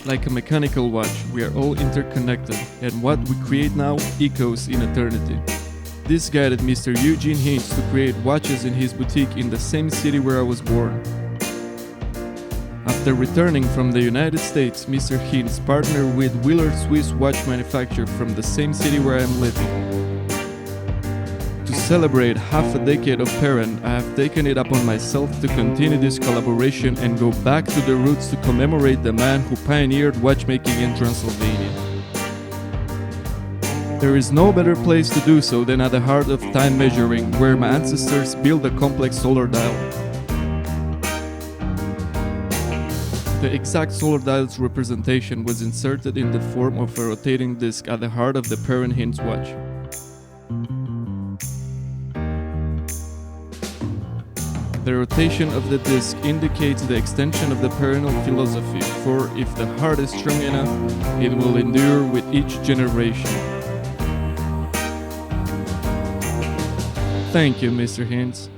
Like a mechanical watch, we are all interconnected, and what we create now echoes in eternity. This guided Mr. Eugen Hintz to create watches in his boutique in the same city where I was born. After returning from the United States, Mr. Hintz partnered with Wyler Swiss Watch manufacturer from the same city where I am living. To celebrate half a decade of Peren, I have taken it upon myself to continue this collaboration and go back to the roots to commemorate the man who pioneered watchmaking in Transylvania. There is no better place to do so than at the heart of time measuring, where my ancestors built a complex solar dial. The exact solar dial's representation was inserted in the form of a rotating disc at the heart of the Peren Hintz watch. The rotation of the disc indicates the extension of the perennial philosophy, for if the heart is strong enough, it will endure with each generation. Thank you, Mr. Hintz.